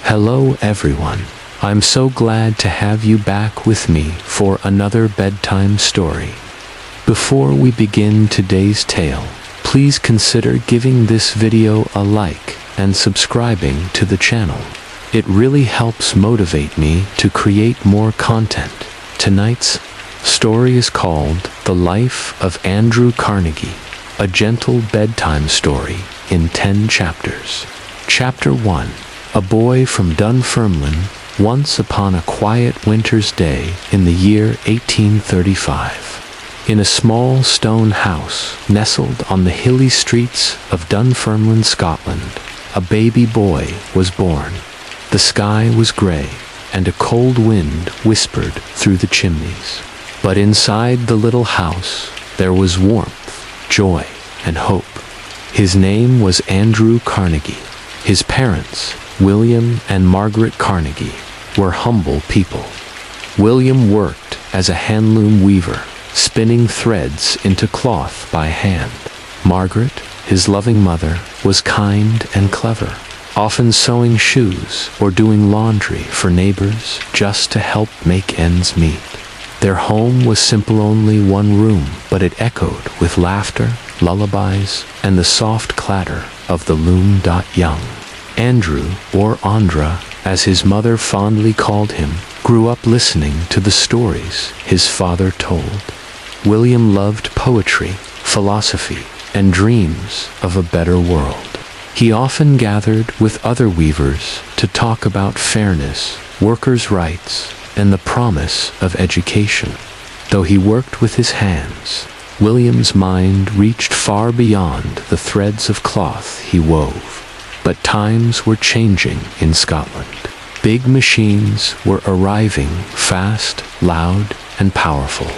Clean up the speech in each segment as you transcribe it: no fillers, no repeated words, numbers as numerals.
Hello everyone. I'm so glad to have you back with me for another bedtime story. Before we begin today's tale, please consider giving this video a like and subscribing to the channel. It really helps motivate me to create more content. Tonight's story is called The Life of Andrew Carnegie, a gentle bedtime story in 10 chapters. Chapter 1. A boy from Dunfermline, once upon a quiet winter's day in the year 1835. In a small stone house nestled on the hilly streets of Dunfermline, Scotland, a baby boy was born. The sky was grey, and a cold wind whispered through the chimneys. But inside the little house there was warmth, joy, and hope. His name was Andrew Carnegie. His parents, William and Margaret Carnegie, were humble people. William worked as a handloom weaver, spinning threads into cloth by hand. Margaret, his loving mother, was kind and clever, often sewing shoes or doing laundry for neighbors just to help make ends meet. Their home was simple, only one room, but it echoed with laughter, lullabies, and the soft clatter of the loom. Young Andrew, or Andra, as his mother fondly called him, grew up listening to the stories his father told. William loved poetry, philosophy, and dreams of a better world. He often gathered with other weavers to talk about fairness, workers' rights, and the promise of education. Though he worked with his hands, William's mind reached far beyond the threads of cloth he wove. But times were changing in Scotland. Big machines were arriving, fast, loud, and powerful.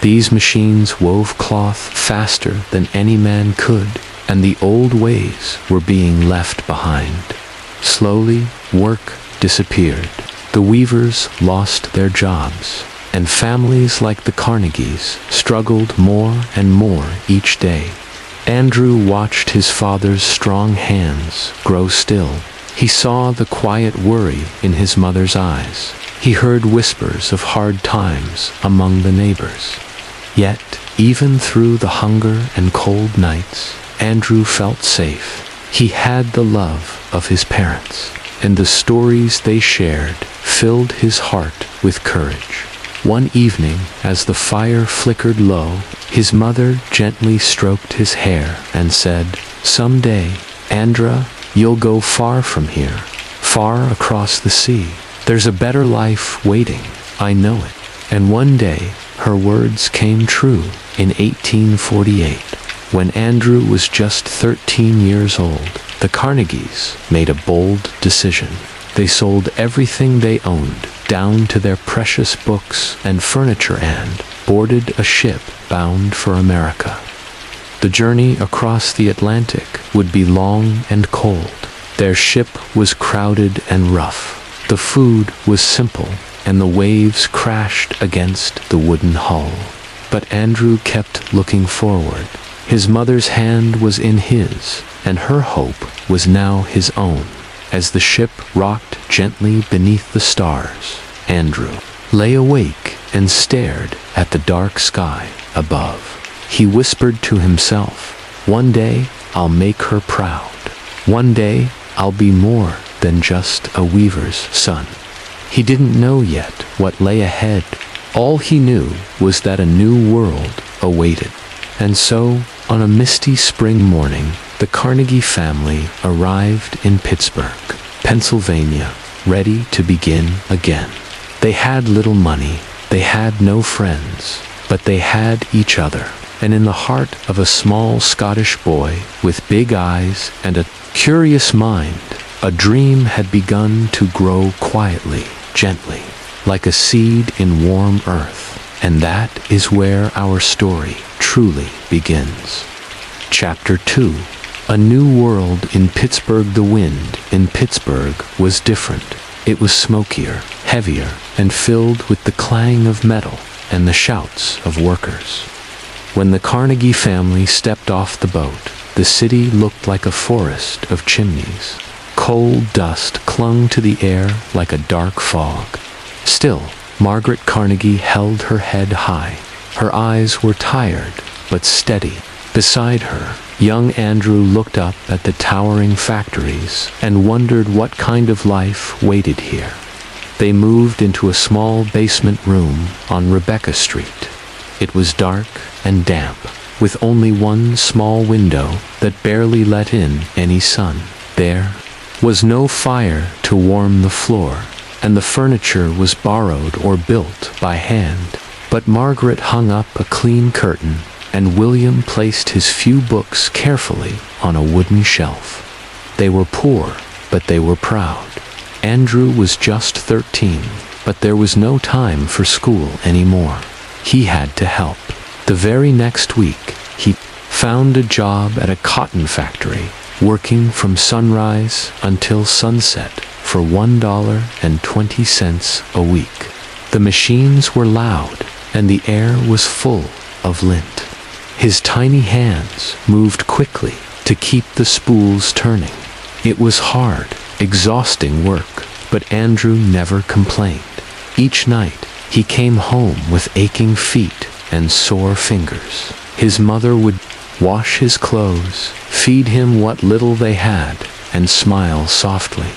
These machines wove cloth faster than any man could, and the old ways were being left behind. Slowly, work disappeared. The weavers lost their jobs, and families like the Carnegies struggled more and more each day. Andrew watched his father's strong hands grow still. He saw the quiet worry in his mother's eyes. He heard whispers of hard times among the neighbors. Yet, even through the hunger and cold nights, Andrew felt safe. He had the love of his parents, and the stories they shared filled his heart with courage. One evening, as the fire flickered low, his mother gently stroked his hair and said, "Someday, Andra, you'll go far from here, far across the sea. There's a better life waiting, I know it." And one day, her words came true in 1848. When Andrew was just 13 years old, the Carnegies made a bold decision. They sold everything they owned, down to their precious books and furniture, and boarded a ship bound for America. The journey across the Atlantic would be long and cold. Their ship was crowded and rough. The food was simple, and the waves crashed against the wooden hull. But Andrew kept looking forward. His mother's hand was in his, and her hope was now his own. As the ship rocked gently beneath the stars, Andrew lay awake and stared at the dark sky above. He whispered to himself, "One day I'll make her proud. One day I'll be more than just a weaver's son." He didn't know yet what lay ahead. All he knew was that a new world awaited. And so, on a misty spring morning, the Carnegie family arrived in Pittsburgh, Pennsylvania, ready to begin again. They had little money, they had no friends, but they had each other. And in the heart of a small Scottish boy with big eyes and a curious mind, a dream had begun to grow quietly, gently, like a seed in warm earth. And that is where our story truly begins. Chapter 2. A new world in Pittsburgh. The wind in Pittsburgh was different. It was smokier, heavier, and filled with the clang of metal and the shouts of workers. When the Carnegie family stepped off the boat, the city looked like a forest of chimneys. Cold dust clung to the air like a dark fog. Still, Margaret Carnegie held her head high. Her eyes were tired, but steady. Beside her, young Andrew looked up at the towering factories and wondered what kind of life waited here. They moved into a small basement room on Rebecca Street. It was dark and damp, with only one small window that barely let in any sun. There was no fire to warm the floor, and the furniture was borrowed or built by hand. But Margaret hung up a clean curtain, and William placed his few books carefully on a wooden shelf. They were poor, but they were proud. Andrew was just 13, but there was no time for school anymore. He had to help. The very next week, he found a job at a cotton factory, working from sunrise until sunset for $1.20 a week. The machines were loud, and the air was full of lint. His tiny hands moved quickly to keep the spools turning. It was hard, exhausting work, but Andrew never complained. Each night, he came home with aching feet and sore fingers. His mother would wash his clothes, feed him what little they had, and smile softly.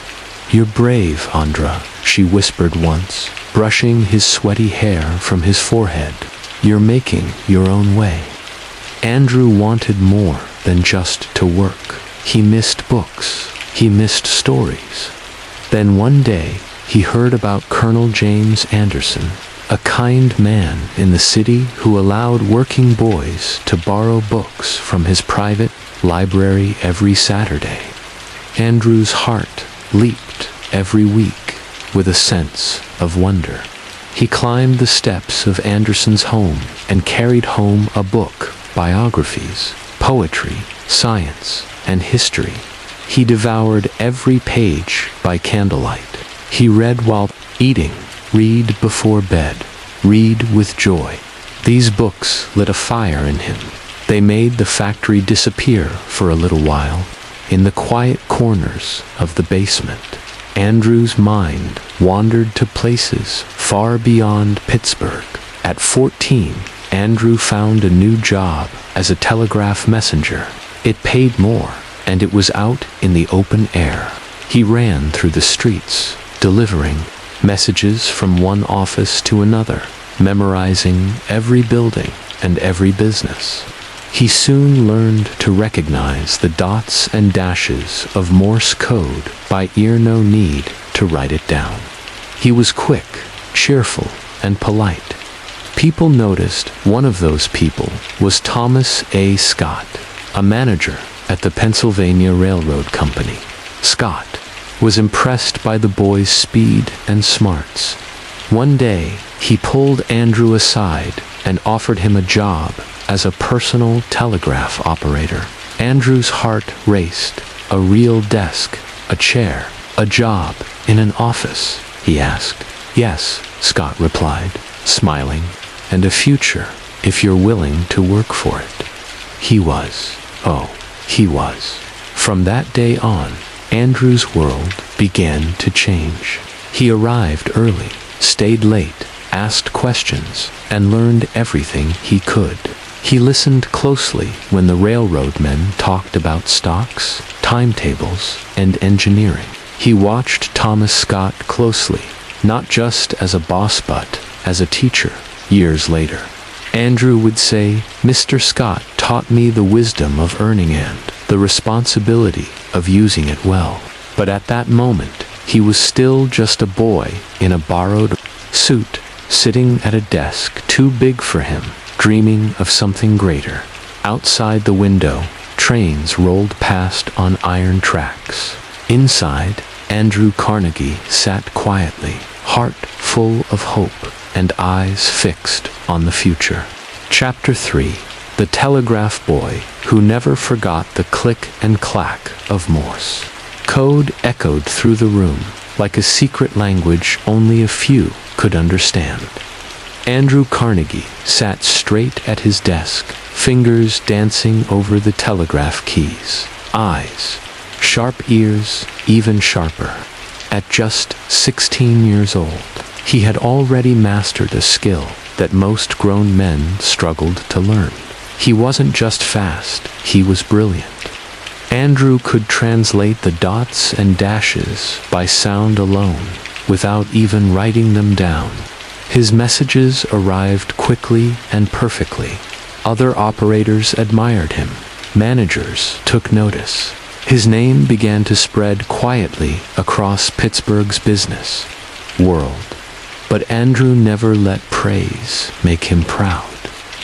"You're brave, Andra," she whispered once, brushing his sweaty hair from his forehead. "You're making your own way." Andrew wanted more than just to work. He missed books. He missed stories. Then one day, he heard about Colonel James Anderson, a kind man in the city who allowed working boys to borrow books from his private library every Saturday. Andrew's heart leaped every week with a sense of wonder. He climbed the steps of Anderson's home and carried home a book, biographies, poetry, science, and history. He devoured every page by candlelight. He read while eating, read before bed, read with joy. These books lit a fire in him. They made the factory disappear for a little while. In the quiet corners of the basement, Andrew's mind wandered to places far beyond Pittsburgh. At 14, Andrew found a new job as a telegraph messenger. It paid more, and it was out in the open air. He ran through the streets, delivering messages from one office to another, memorizing every building and every business. He soon learned to recognize the dots and dashes of Morse code by ear, no need to write it down. He was quick, cheerful, and polite. People noticed one of those people was Thomas A. Scott, a manager at the Pennsylvania Railroad Company. Scott was impressed by the boy's speed and smarts. One day, he pulled Andrew aside and offered him a job as a personal telegraph operator. Andrew's heart raced. A real desk, a chair, a job in an office, he asked. "Yes," Scott replied, smiling, "and a future if you're willing to work for it." He was. From that day on, Andrew's world began to change. He arrived early, stayed late, asked questions, and learned everything he could. He listened closely when the railroad men talked about stocks, timetables, and engineering. He watched Thomas Scott closely, not just as a boss but as a teacher. Years later, Andrew would say, "Mr. Scott taught me the wisdom of earning and the responsibility of using it well." But at that moment, he was still just a boy in a borrowed suit, sitting at a desk too big for him, dreaming of something greater. Outside the window, trains rolled past on iron tracks. Inside, Andrew Carnegie sat quietly, heart full of hope and eyes fixed on the future. Chapter 3. The Telegraph Boy Who Never Forgot the Click and Clack of Morse. Code echoed through the room like a secret language only a few could understand. Andrew Carnegie sat straight at his desk, fingers dancing over the telegraph keys, eyes Sharp ears, even sharper. At just 16 years old, he had already mastered a skill that most grown men struggled to learn. He wasn't just fast, he was brilliant. Andrew could translate the dots and dashes by sound alone, without even writing them down. His messages arrived quickly and perfectly. Other operators admired him. Managers took notice. His name began to spread quietly across Pittsburgh's business world. But Andrew never let praise make him proud.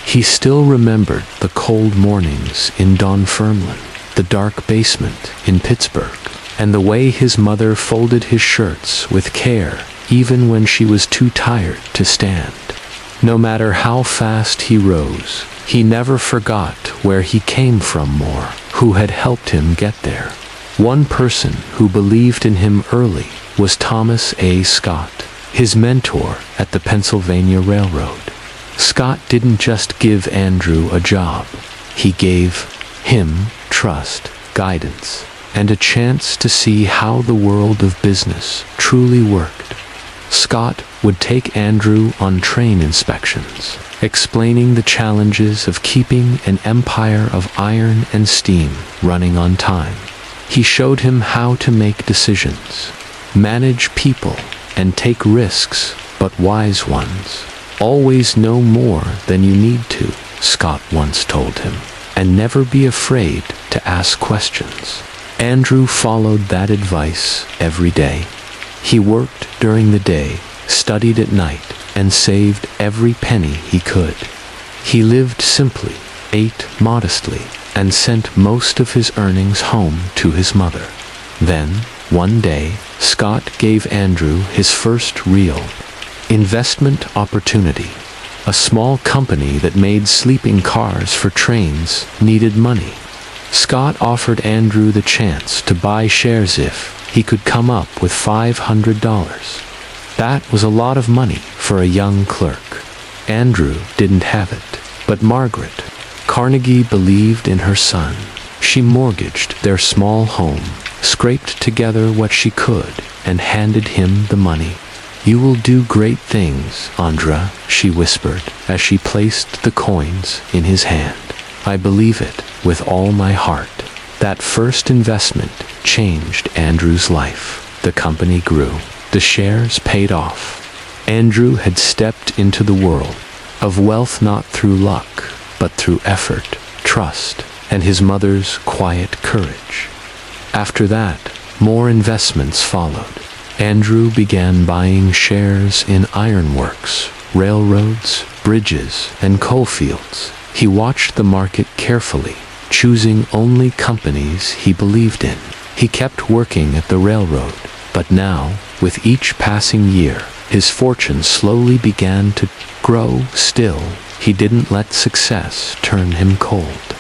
He still remembered the cold mornings in Dunfermline, the dark basement in Pittsburgh, and the way his mother folded his shirts with care even when she was too tired to stand. No matter how fast he rose, he never forgot where he came from more, who had helped him get there. One person who believed in him early was Thomas A. Scott, his mentor at the Pennsylvania Railroad. Scott didn't just give Andrew a job. He gave him trust, guidance, and a chance to see how the world of business truly worked. Scott would take Andrew on train inspections, explaining the challenges of keeping an empire of iron and steam running on time. He showed him how to make decisions, manage people, and take risks, but wise ones. Always know more than you need to, Scott once told him, and never be afraid to ask questions. Andrew followed that advice every day. He worked during the day, studied at night, and saved every penny he could. He lived simply, ate modestly, and sent most of his earnings home to his mother. Then, one day, Scott gave Andrew his first real investment opportunity. A small company that made sleeping cars for trains needed money. Scott offered Andrew the chance to buy shares if he could come up with $500. That was a lot of money for a young clerk. Andrew didn't have it, but Margaret Carnegie believed in her son. She mortgaged their small home, scraped together what she could, and handed him the money. "You will do great things, Andra," she whispered as she placed the coins in his hand. "I believe it with all my heart." That first investment changed Andrew's life. The company grew. The shares paid off. Andrew had stepped into the world of wealth not through luck, but through effort, trust, and his mother's quiet courage. After that, more investments followed. Andrew began buying shares in ironworks, railroads, bridges, and coal fields. He watched the market carefully, choosing only companies he believed in. He kept working at the railroad, but now, with each passing year, his fortune slowly began to grow. Still, he didn't let success turn him cold.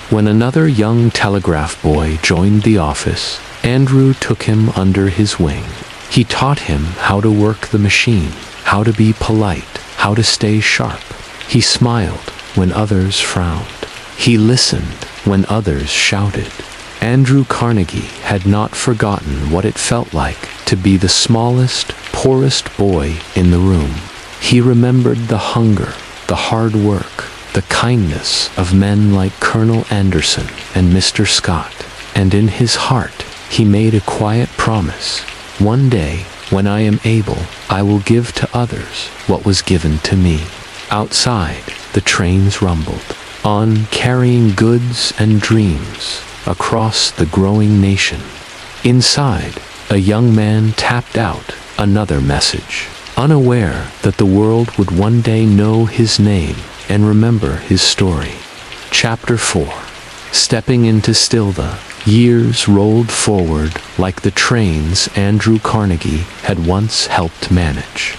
When another young telegraph boy joined the office, Andrew took him under his wing. He taught him how to work the machine, how to be polite, how to stay sharp. He smiled when others frowned. He listened when others shouted. Andrew Carnegie had not forgotten what it felt like to be the smallest, poorest boy in the room. He remembered the hunger, the hard work, the kindness of men like Colonel Anderson and Mr. Scott, and in his heart he made a quiet promise. "One day, when I am able, I will give to others what was given to me." Outside, the trains rumbled on, carrying goods and dreams across the growing nation. Inside, a young man tapped out another message, unaware that the world would one day know his name and remember his story. Chapter 4. Stepping into Stilda. Years rolled forward like the trains Andrew Carnegie had once helped manage.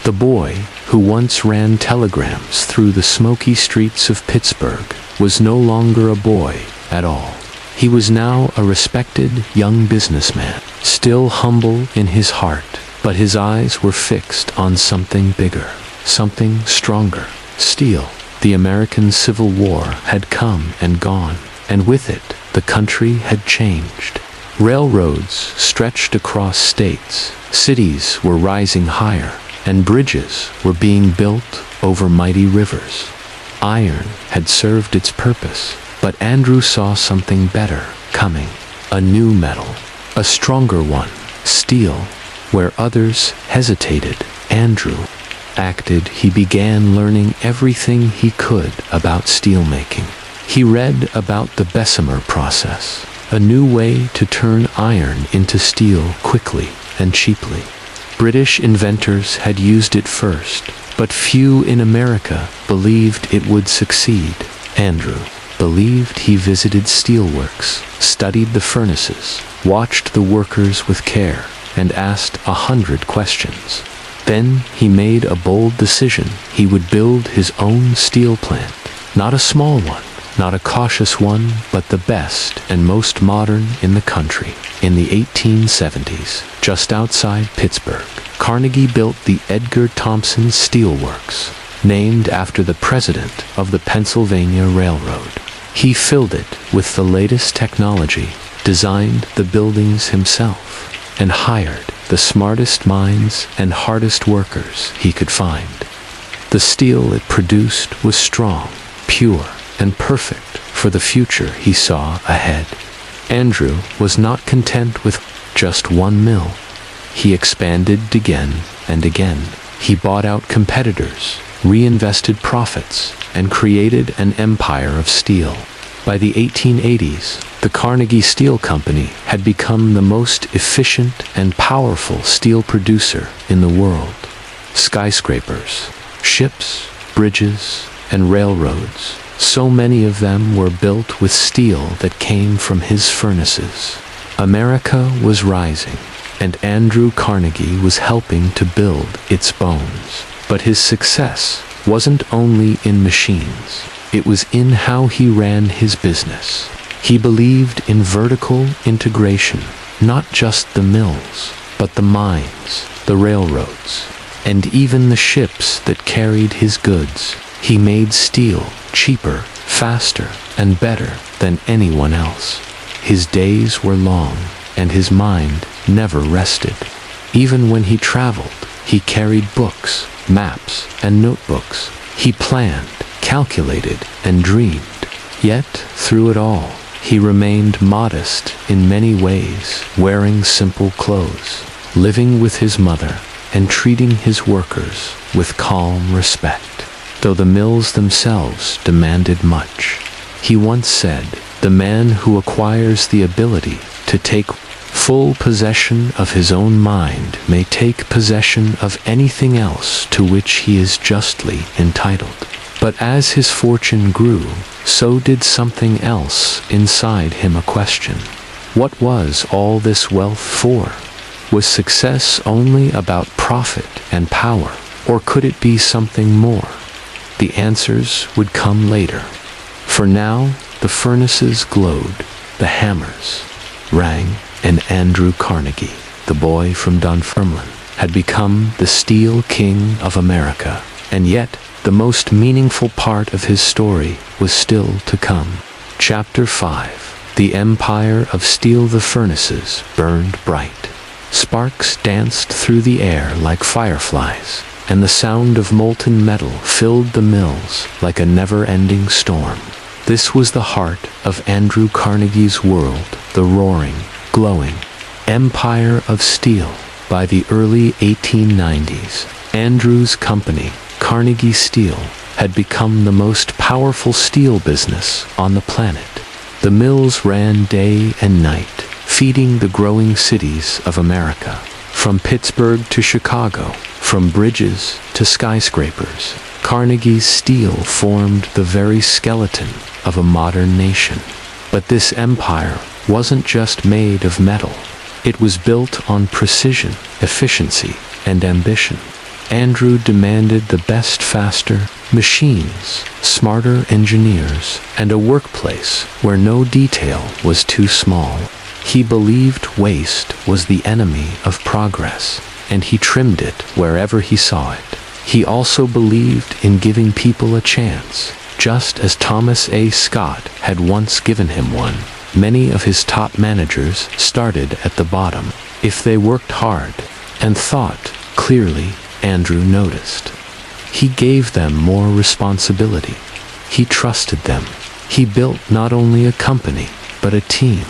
The boy, who once ran telegrams through the smoky streets of Pittsburgh, was no longer a boy at all. He was now a respected young businessman, still humble in his heart, but his eyes were fixed on something bigger, something stronger. Steel. The American Civil War had come and gone, and with it, the country had changed. Railroads stretched across states, cities were rising higher, and bridges were being built over mighty rivers. Iron had served its purpose, but Andrew saw something better coming. A new metal, a stronger one, steel. Where others hesitated, Andrew acted. He began learning everything he could about steelmaking. He read about the Bessemer process, a new way to turn iron into steel quickly and cheaply. British inventors had used it first, but few in America believed it would succeed. Andrew believed. He visited steelworks, studied the furnaces, watched the workers with care, and asked 100 questions. Then he made a bold decision. He would build his own steel plant. Not a small one, not a cautious one, but the best and most modern in the country. In the 1870s, just outside Pittsburgh, Carnegie built the Edgar Thomson Steel Works, named after the president of the Pennsylvania Railroad. He filled it with the latest technology, designed the buildings himself, and hired the smartest minds and hardest workers he could find. The steel it produced was strong, pure, and perfect for the future he saw ahead. Andrew was not content with just one mill. He expanded again and again. He bought out competitors, reinvested profits, and created an empire of steel. By the 1880s, the Carnegie Steel Company had become the most efficient and powerful steel producer in the world. Skyscrapers, ships, bridges, and railroads, so many of them were built with steel that came from his furnaces. America was rising, and Andrew Carnegie was helping to build its bones. But his success wasn't only in machines. It was in how he ran his business. He believed in vertical integration, not just the mills, but the mines, the railroads, and even the ships that carried his goods. He made steel cheaper, faster, and better than anyone else. His days were long, and his mind never rested. Even when he traveled, he carried books, maps, and notebooks. He planned, calculated, and dreamed. Yet, through it all, he remained modest in many ways, wearing simple clothes, living with his mother, and treating his workers with calm respect, though the mills themselves demanded much. He once said, "The man who acquires the ability to take full possession of his own mind may take possession of anything else to which he is justly entitled." But as his fortune grew, so did something else inside him, a question. What was all this wealth for? Was success only about profit and power, or could it be something more? The answers would come later. For now, the furnaces glowed, the hammers rang, and Andrew Carnegie, the boy from Dunfermline, had become the steel king of America. And yet, the most meaningful part of his story was still to come. Chapter 5. The Empire of Steel. The furnaces burned bright. Sparks danced through the air like fireflies, and the sound of molten metal filled the mills like a never-ending storm. This was the heart of Andrew Carnegie's world, the roaring, glowing Empire of Steel. By the early 1890s, Andrew's company, Carnegie Steel, had become the most powerful steel business on the planet. The mills ran day and night, feeding the growing cities of America. From Pittsburgh to Chicago, from bridges to skyscrapers, Carnegie's steel formed the very skeleton of a modern nation. But this empire wasn't just made of metal. It was built on precision, efficiency, and ambition. Andrew demanded the best, faster machines, smarter engineers, and a workplace where no detail was too small. He believed waste was the enemy of progress, and he trimmed it wherever he saw it. He also believed in giving people a chance, just as Thomas A. Scott had once given him one. many of his top managers started at the bottom. If they worked hard and thought clearly, Andrew noticed. He gave them more responsibility. He trusted them. He built not only a company, but a team.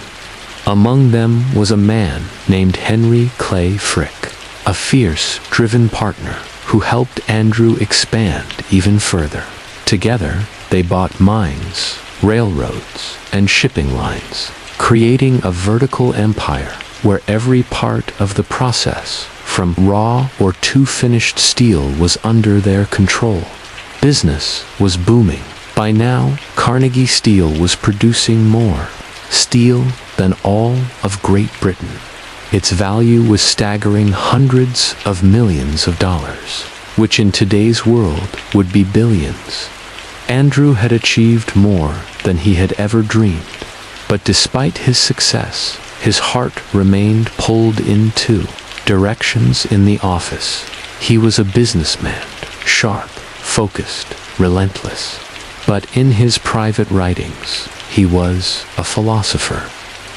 Among them was a man named Henry Clay Frick, a fierce, driven partner who helped Andrew expand even further. Together, they bought mines, railroads, and shipping lines, creating a vertical empire where every part of the process, from raw or finished steel, was under their control. Business was booming. By now, Carnegie Steel was producing more steel than all of Great Britain. Its value was staggering hundreds of millions of dollars, which in today's world would be billions. Andrew had achieved more than he had ever dreamed, but despite his success, his heart remained pulled in two directions in the office. He was a businessman, sharp, focused, relentless. But in his private writings, he was a philosopher.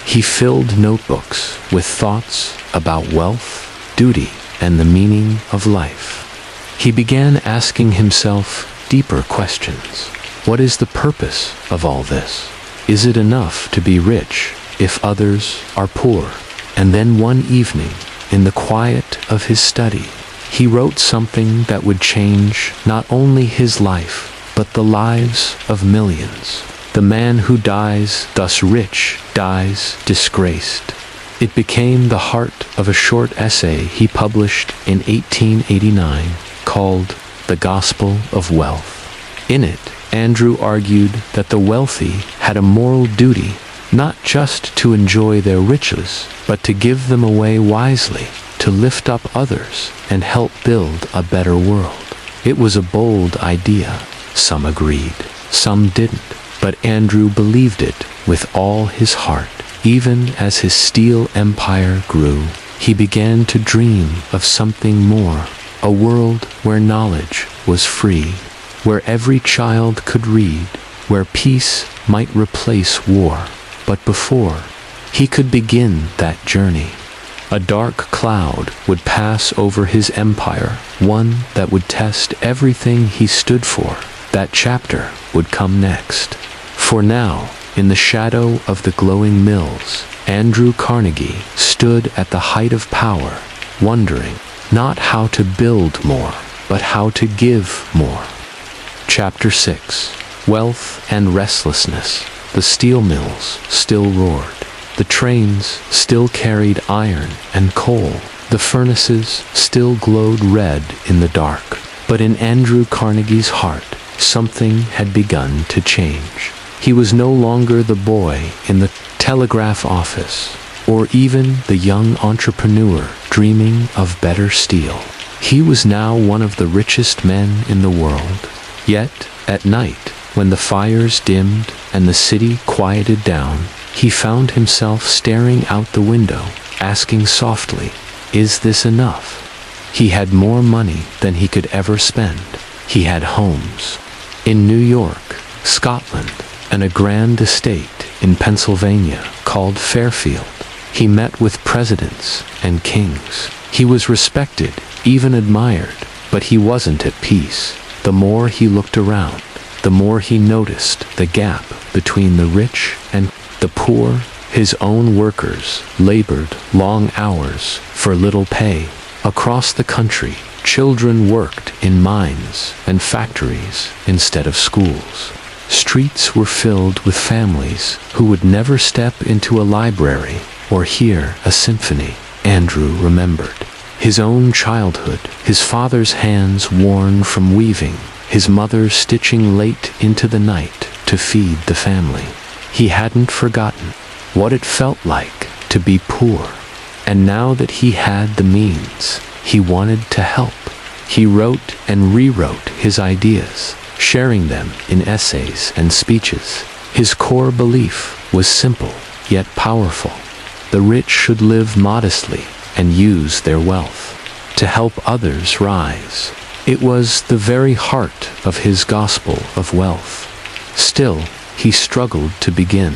He filled notebooks with thoughts about wealth, duty, and the meaning of life. He began asking himself deeper questions. What is the purpose of all this? Is it enough to be rich if others are poor? And then one evening, in the quiet of his study, he wrote something that would change not only his life, but the lives of millions. The man who dies thus rich dies disgraced. It became the heart of a short essay he published in 1889 called The Gospel of Wealth. In it, Andrew argued that the wealthy had a moral duty not just to enjoy their riches, but to give them away wisely, to lift up others and help build a better world. It was a bold idea. Some agreed, some didn't, but Andrew believed it with all his heart. Even as his steel empire grew, he began to dream of something more, a world where knowledge was free, where every child could read, where peace might replace war. But before he could begin that journey, a dark cloud would pass over his empire, one that would test everything he stood for. That chapter would come next. For now, in the shadow of the glowing mills, Andrew Carnegie stood at the height of power, wondering not how to build more, but how to give more. Chapter 6. Wealth and Restlessness. The steel mills still roared. The trains still carried iron and coal. The furnaces still glowed red in the dark. But in Andrew Carnegie's heart, something had begun to change. He was no longer the boy in the telegraph office, or even the young entrepreneur dreaming of better steel. He was now one of the richest men in the world. Yet, at night, when the fires dimmed and the city quieted down, he found himself staring out the window, asking softly, "Is this enough?" He had more money than he could ever spend. He had homes in New York, Scotland, and a grand estate in Pennsylvania called Fairfield. He met with presidents and kings. He was respected, even admired, but he wasn't at peace. The more he looked around, the more he noticed the gap between the rich and the poor. His own workers labored long hours for little pay. Across the country, children worked in mines and factories instead of schools. Streets were filled with families who would never step into a library or hear a symphony. Andrew remembered his own childhood, his father's hands worn from weaving, his mother stitching late into the night to feed the family. He hadn't forgotten what it felt like to be poor, and now that he had the means, he wanted to help. He wrote and rewrote his ideas, sharing them in essays and speeches. His core belief was simple, yet powerful. The rich should live modestly and use their wealth to help others rise. It was the very heart of his gospel of wealth. Still, he struggled to begin.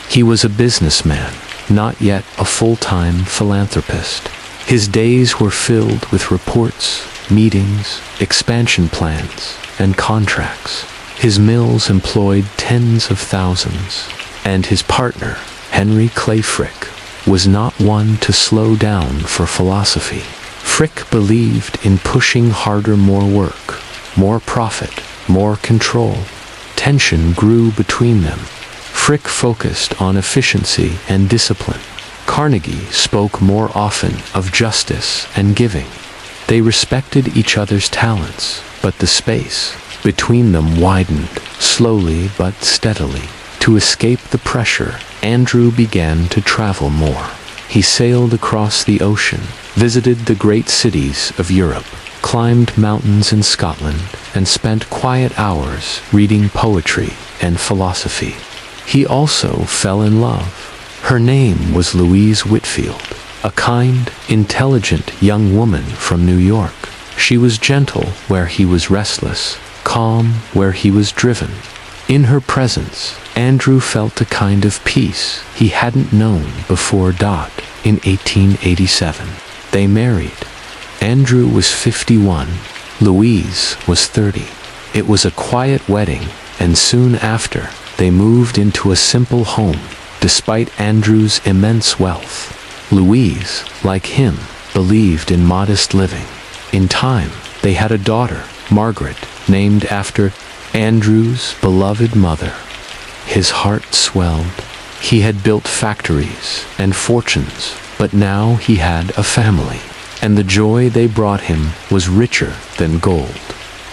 He was a businessman, not yet a full-time philanthropist. His days were filled with reports, meetings, expansion plans, and contracts. His mills employed tens of thousands, and his partner, Henry Clay Frick, was not one to slow down for philosophy. Frick believed in pushing harder, more work, more profit, more control. Tension grew between them. Frick focused on efficiency and discipline. Carnegie spoke more often of justice and giving. They respected each other's talents, but the space between them widened, slowly but steadily. To escape the pressure, Andrew began to travel more. He sailed across the ocean, visited the great cities of Europe, climbed mountains in Scotland, and spent quiet hours reading poetry and philosophy. He also fell in love. Her name was Louise Whitfield, a kind, intelligent young woman from New York. She was gentle where he was restless, calm where he was driven. In her presence, Andrew felt a kind of peace he hadn't known before. In 1887, they married. Andrew was 51, Louise was 30. It was a quiet wedding, and soon after, they moved into a simple home. Despite Andrew's immense wealth, Louise, like him, believed in modest living. In time, they had a daughter, Margaret, named after Andrew's beloved mother. His heart swelled. He had built factories and fortunes, but now he had a family, and the joy they brought him was richer than gold.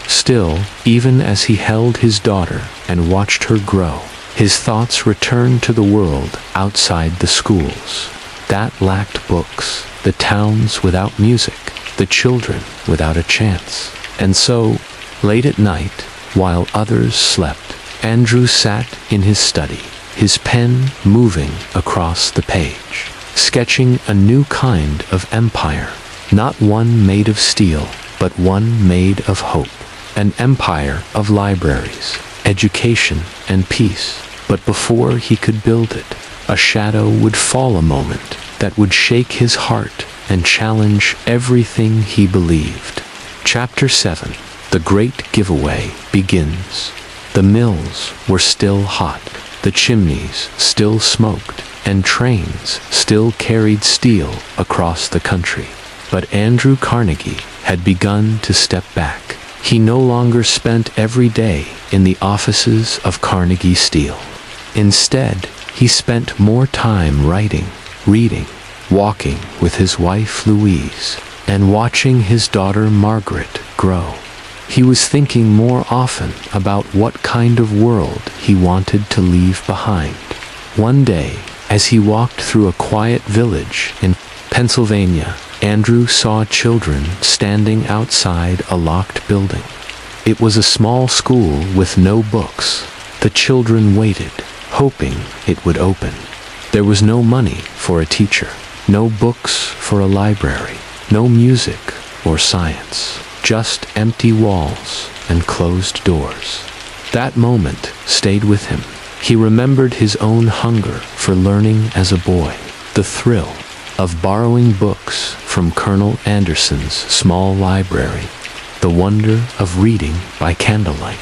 Still, even as he held his daughter and watched her grow, his thoughts returned to the world outside the schools. That lacked books, the towns without music, the children without a chance. And so, late at night, while others slept, Andrew sat in his study, his pen moving across the page, sketching a new kind of empire, not one made of steel, but one made of hope, an empire of libraries, education, and peace. But before he could build it, a shadow would fall a moment that would shake his heart and challenge everything he believed. Chapter 7. The Great Giveaway begins. The mills were still hot, the chimneys still smoked, and trains still carried steel across the country. But Andrew Carnegie had begun to step back. He no longer spent every day in the offices of Carnegie Steel. Instead, he spent more time writing, reading, walking with his wife Louise, and watching his daughter Margaret grow. He was thinking more often about what kind of world he wanted to leave behind. One day, as he walked through a quiet village in Pennsylvania, Andrew saw children standing outside a locked building. It was a small school with no books. The children waited, hoping it would open. There was no money for a teacher, no books for a library, no music or science, just empty walls and closed doors. That moment stayed with him. He remembered his own hunger for learning as a boy, the thrill of borrowing books from Colonel Anderson's small library, the wonder of reading by candlelight,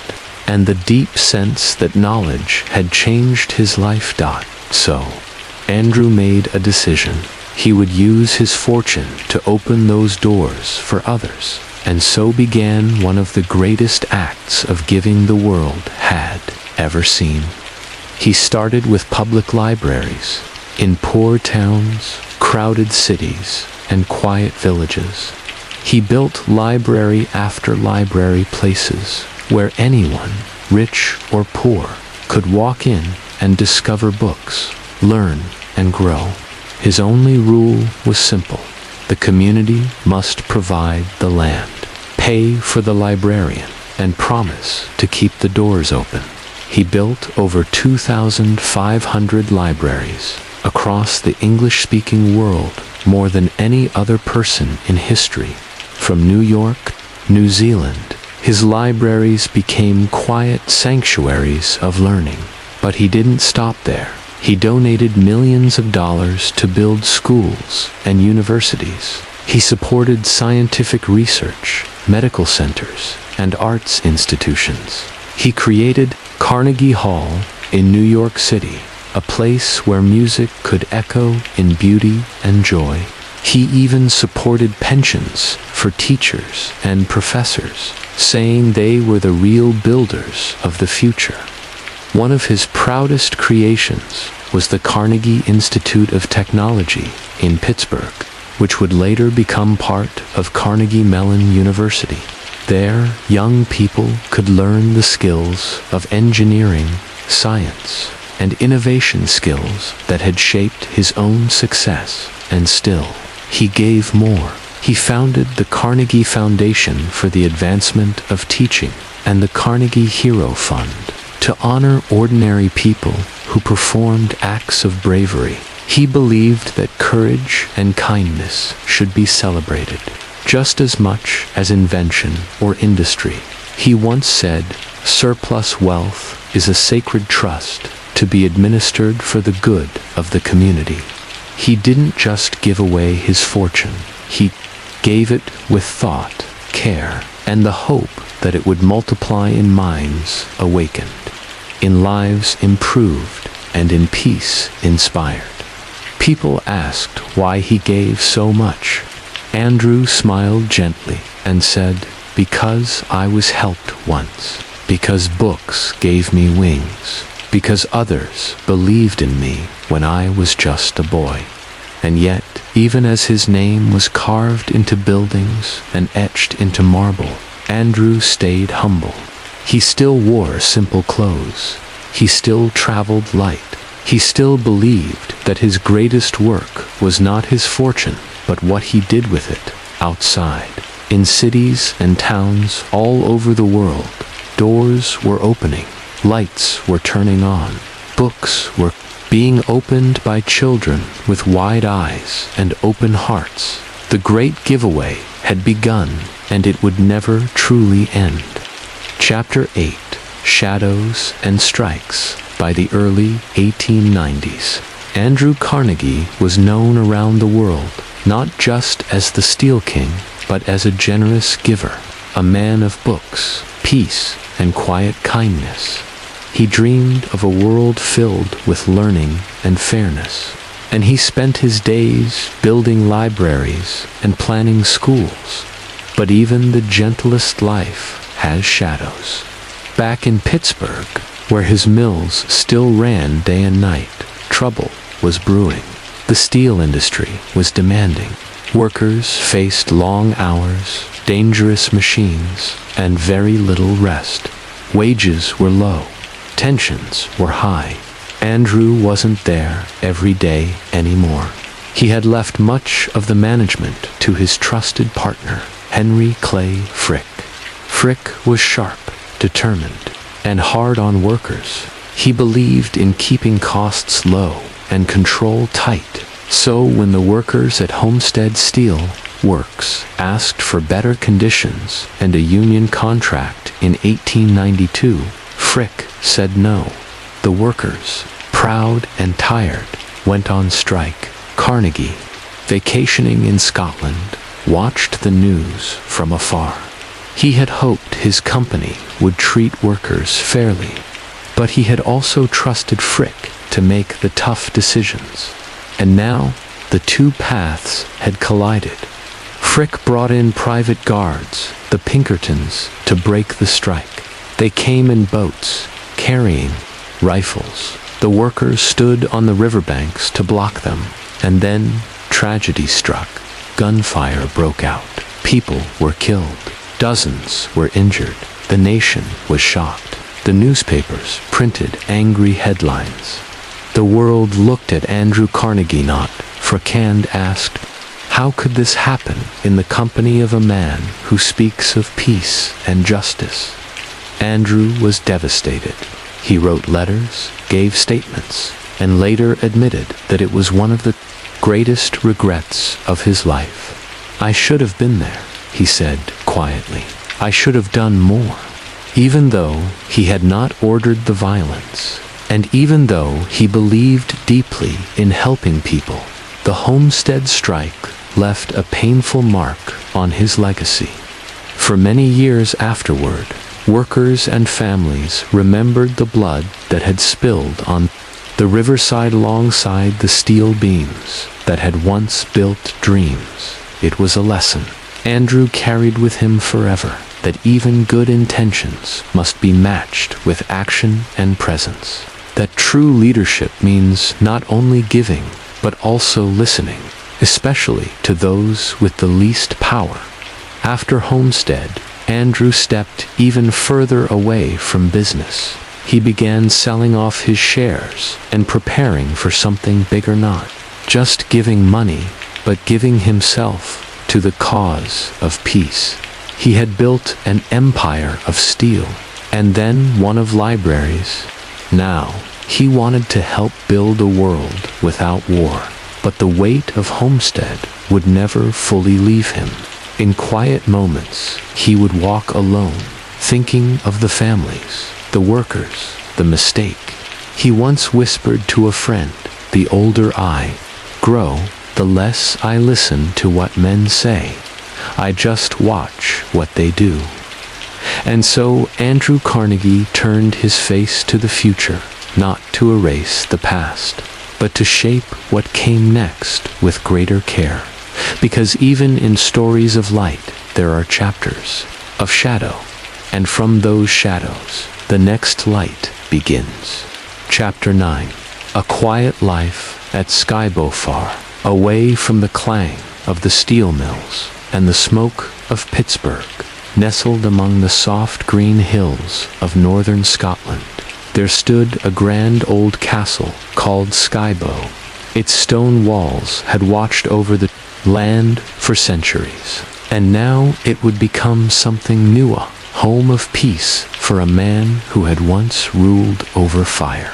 and the deep sense that knowledge had changed his life. So, Andrew made a decision. He would use his fortune to open those doors for others, and so began one of the greatest acts of giving the world had ever seen. He started with public libraries in poor towns, crowded cities, and quiet villages. He built library after library, places where anyone, rich or poor, could walk in and discover books, learn, and grow. His only rule was simple. The community must provide the land, pay for the librarian, and promise to keep the doors open. He built over 2,500 libraries across the English-speaking world, more than any other person in history. From New York, New Zealand, his libraries became quiet sanctuaries of learning. But he didn't stop there. He donated millions of dollars to build schools and universities. He supported scientific research, medical centers, and arts institutions. He created Carnegie Hall in New York City, a place where music could echo in beauty and joy. He even supported pensions for teachers and professors, saying they were the real builders of the future. One of his proudest creations was the Carnegie Institute of Technology in Pittsburgh, which would later become part of Carnegie Mellon University. There, young people could learn the skills of engineering, science, and innovation skills that had shaped his own success, and still, he gave more. He founded the Carnegie Foundation for the Advancement of Teaching and the Carnegie Hero Fund to honor ordinary people who performed acts of bravery. He believed that courage and kindness should be celebrated, just as much as invention or industry. He once said, "Surplus wealth is a sacred trust to be administered for the good of the community." He didn't just give away his fortune. He gave it with thought, care, and the hope that it would multiply in minds awakened, in lives improved, and in peace inspired. People asked why he gave so much. Andrew smiled gently and said, "Because I was helped once, because books gave me wings, because others believed in me when I was just a boy." And yet, even as his name was carved into buildings and etched into marble, Andrew stayed humble. He still wore simple clothes. He still traveled light. He still believed that his greatest work was not his fortune, but what he did with it outside. In cities and towns all over the world, doors were opening, lights were turning on, books were being opened by children with wide eyes and open hearts. The great giveaway had begun, and it would never truly end. Chapter 8: Shadows and Strikes. By the early 1890s, Andrew Carnegie was known around the world, not just as the Steel King, but as a generous giver, a man of books, peace, and quiet kindness. He dreamed of a world filled with learning and fairness, and he spent his days building libraries and planning schools. But even the gentlest life has shadows. Back in Pittsburgh, where his mills still ran day and night, trouble was brewing. The steel industry was demanding. Workers faced long hours, dangerous machines, and very little rest. Wages were low. Tensions were high. Andrew wasn't there every day anymore. He had left much of the management to his trusted partner, Henry Clay Frick. Frick was sharp, determined, and hard on workers. He believed in keeping costs low and control tight. So when the workers at Homestead Steel Works asked for better conditions and a union contract in 1892, Frick said no. The workers, proud and tired, went on strike. Carnegie, vacationing in Scotland, watched the news from afar. He had hoped his company would treat workers fairly, but he had also trusted Frick to make the tough decisions. And now, the two paths had collided. Frick brought in private guards, the Pinkertons, to break the strike. They came in boats, carrying rifles. The workers stood on the riverbanks to block them, and then tragedy struck. Gunfire broke out. People were killed. Dozens were injured. The nation was shocked. The newspapers printed angry headlines. The world looked at Andrew Carnegie not. Fricand asked, "How could this happen in the company of a man who speaks of peace and justice?" Andrew was devastated. He wrote letters, gave statements, and later admitted that it was one of the greatest regrets of his life. "I should have been there," he said quietly. "I should have done more." Even though he had not ordered the violence, And even though he believed deeply in helping people, the Homestead strike left a painful mark on his legacy. For many years afterward, workers and families remembered the blood that had spilled on the riverside alongside the steel beams that had once built dreams. It was a lesson Andrew carried with him forever, that even good intentions must be matched with action and presence. That true leadership means not only giving, but also listening, especially to those with the least power. After Homestead, Andrew stepped even further away from business. He began selling off his shares and preparing for something bigger, not just giving money, but giving himself to the cause of peace. He had built an empire of steel, and then one of libraries. Now, he wanted to help build a world without war. But the weight of Homestead would never fully leave him. In quiet moments, he would walk alone, thinking of the families, the workers, the mistake. He once whispered to a friend, "The older I grow, the less I listen to what men say. I just watch what they do." And so Andrew Carnegie turned his face to the future, not to erase the past, but to shape what came next with greater care. Because even in stories of light, there are chapters of shadow, and from those shadows, the next light begins. Chapter 9. A quiet life at Skybofar, away from the clang of the steel mills and the smoke of Pittsburgh, nestled among the soft green hills of northern Scotland, there stood a grand old castle called Skybo. Its stone walls had watched over the land for centuries, and now it would become something new, a home of peace for a man who had once ruled over fire.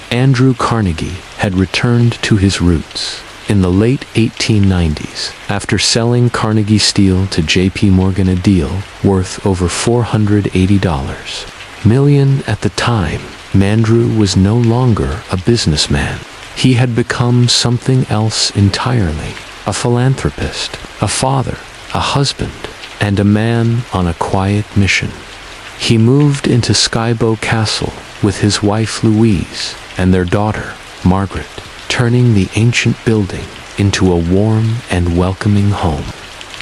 Andrew Carnegie had returned to his roots. In the late 1890s, after selling Carnegie steel to J.P. Morgan, a deal worth over $480 million at the time, Andrew was no longer a businessman. He had become something else entirely: a philanthropist, a father, a husband, and a man on a quiet mission. He moved into Skybo Castle with his wife Louise and their daughter, Margaret, turning the ancient building into a warm and welcoming home.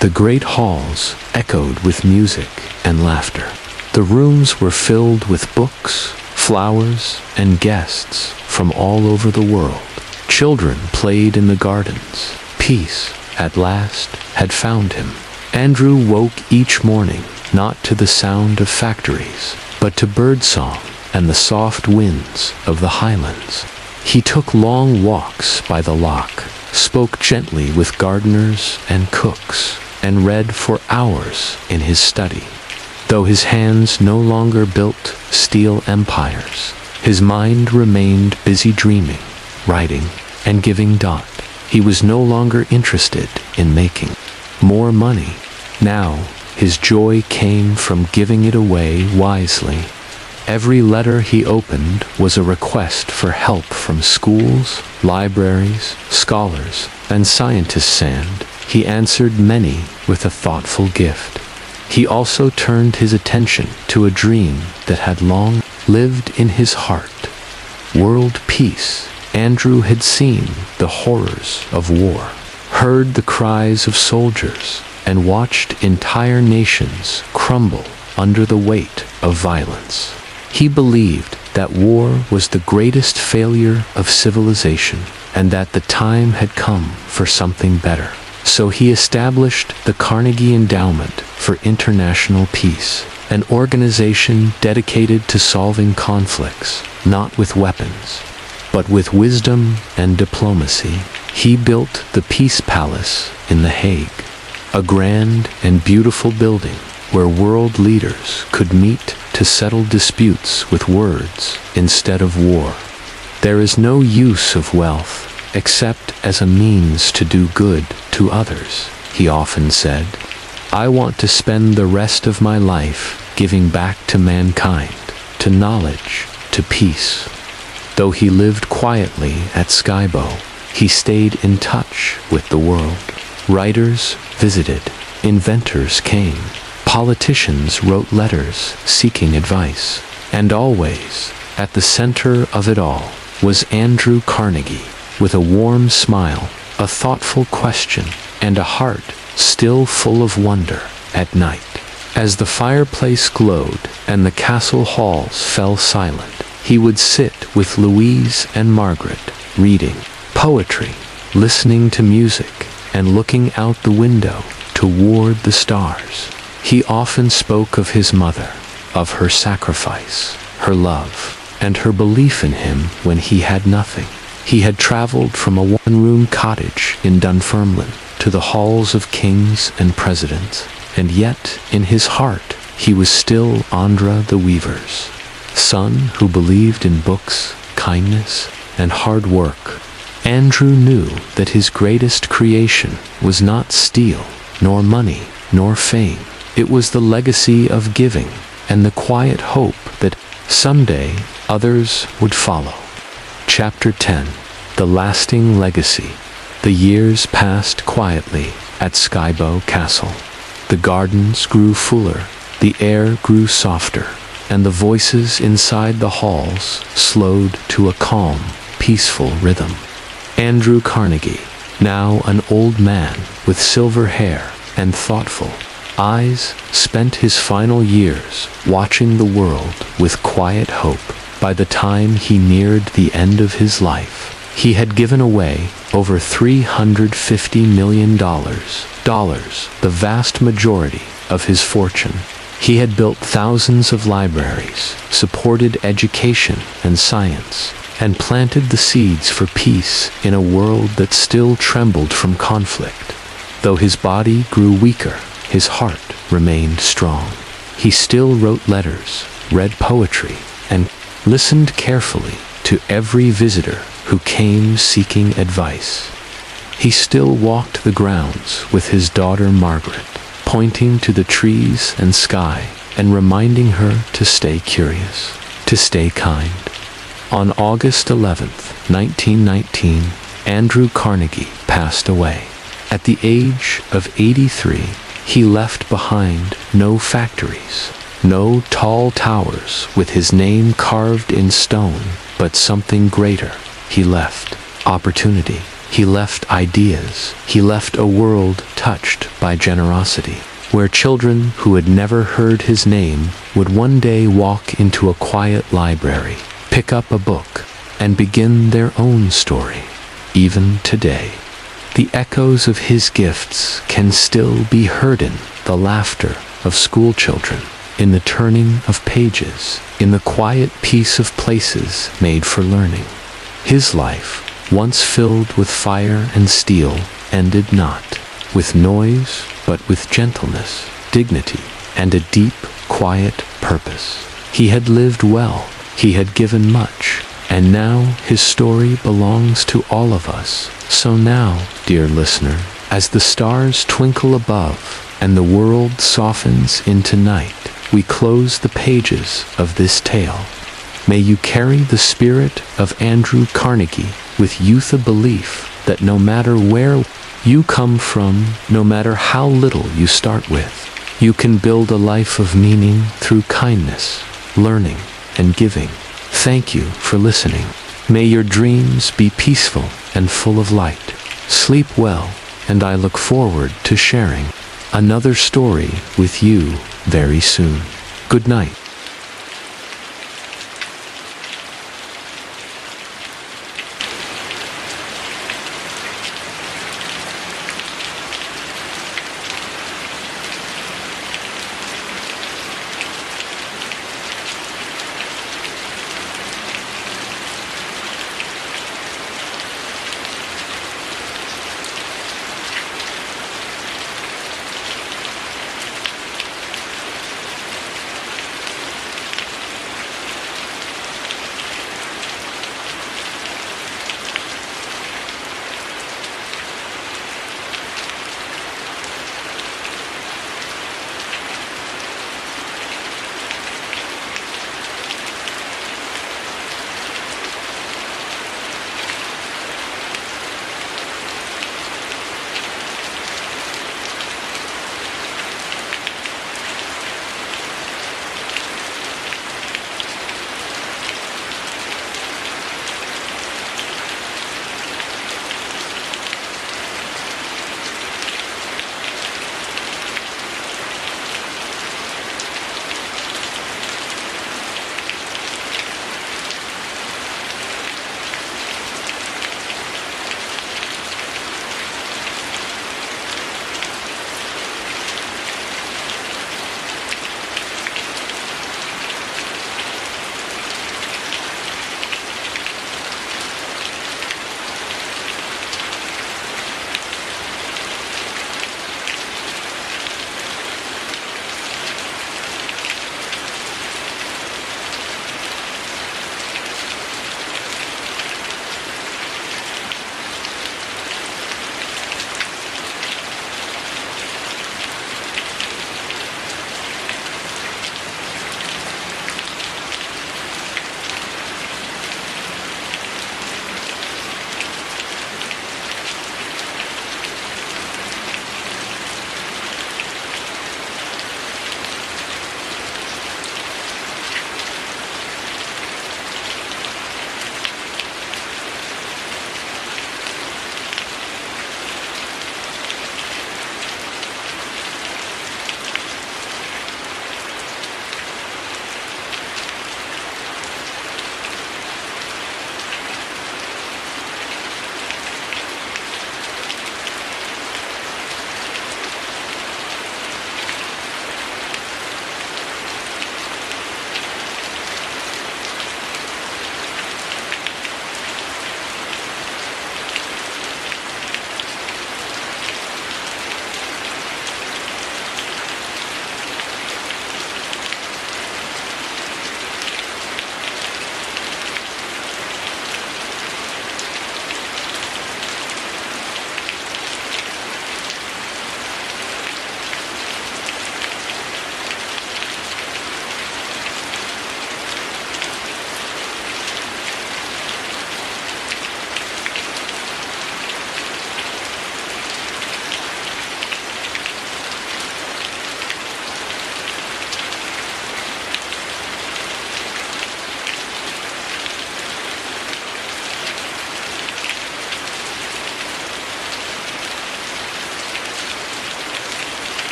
The great halls echoed with music and laughter. The rooms were filled with books, flowers, and guests from all over the world. Children played in the gardens. Peace, at last, had found him. Andrew woke each morning not to the sound of factories, but to birdsong and the soft winds of the highlands. He took long walks by the loch, spoke gently with gardeners and cooks, and read for hours in his study. Though his hands no longer built steel empires, his mind remained busy dreaming, writing, and giving. He was no longer interested in making more money. Now, his joy came from giving it away wisely. Every letter he opened was a request for help from schools, libraries, scholars, and scientists, and he answered many with a thoughtful gift. He also turned his attention to a dream that had long lived in his heart: world peace. Andrew had seen the horrors of war, heard the cries of soldiers, and watched entire nations crumble under the weight of violence. He believed that war was the greatest failure of civilization, and that the time had come for something better. So he established the Carnegie Endowment for International Peace, an organization dedicated to solving conflicts, not with weapons, but with wisdom and diplomacy. He built the Peace Palace in The Hague, a grand and beautiful building where world leaders could meet to settle disputes with words instead of war. There is no use of wealth except as a means to do good to others, he often said. I want to spend the rest of my life giving back to mankind, to knowledge, to peace. Though he lived quietly at Skybo, he stayed in touch with the world. Writers visited, inventors came, politicians wrote letters seeking advice, and always, at the center of it all, was Andrew Carnegie, with a warm smile, a thoughtful question, and a heart still full of wonder at night. As the fireplace glowed and the castle halls fell silent, he would sit with Louise and Margaret, reading poetry, listening to music, and looking out the window toward the stars. He often spoke of his mother, of her sacrifice, her love, and her belief in him when he had nothing. He had traveled from a one-room cottage in Dunfermline to the halls of kings and presidents, and yet, in his heart, he was still Andra the Weaver's son who believed in books, kindness, and hard work. Andrew knew that his greatest creation was not steel, nor money, nor fame. It was the legacy of giving and the quiet hope that someday others would follow. Chapter 10. The Lasting Legacy. The years passed quietly at Skybo Castle. The gardens grew fuller, the air grew softer, and the voices inside the halls slowed to a calm, peaceful rhythm. Andrew Carnegie, now an old man with silver hair and thoughtful eyes, spent his final years watching the world with quiet hope. By the time he neared the end of his life, he had given away over $350 million, the vast majority of his fortune. He had built thousands of libraries, supported education and science, and planted the seeds for peace in a world that still trembled from conflict. Though his body grew weaker, his heart remained strong. He still wrote letters, read poetry, and listened carefully to every visitor who came seeking advice. He still walked the grounds with his daughter Margaret, pointing to the trees and sky and reminding her to stay curious, to stay kind. On August 11th, 1919, Andrew Carnegie passed away. At the age of 83, he left behind no factories, no tall towers with his name carved in stone, but something greater. He left opportunity. He left ideas. He left a world touched by generosity, where children who had never heard his name would one day walk into a quiet library, pick up a book, and begin their own story. Even today, the echoes of his gifts can still be heard in the laughter of school children, in the turning of pages, in the quiet peace of places made for learning. His life, once filled with fire and steel, ended not with noise, but with gentleness, dignity, and a deep, quiet purpose. He had lived well, he had given much, and now his story belongs to all of us. So now, dear listener, as the stars twinkle above and the world softens into night, we close the pages of this tale. May you carry the spirit of Andrew Carnegie with youth, a belief that no matter where you come from, no matter how little you start with, you can build a life of meaning through kindness, learning, and giving. Thank you for listening. May your dreams be peaceful and full of light. Sleep well, and I look forward to sharing another story with you very soon. Good night.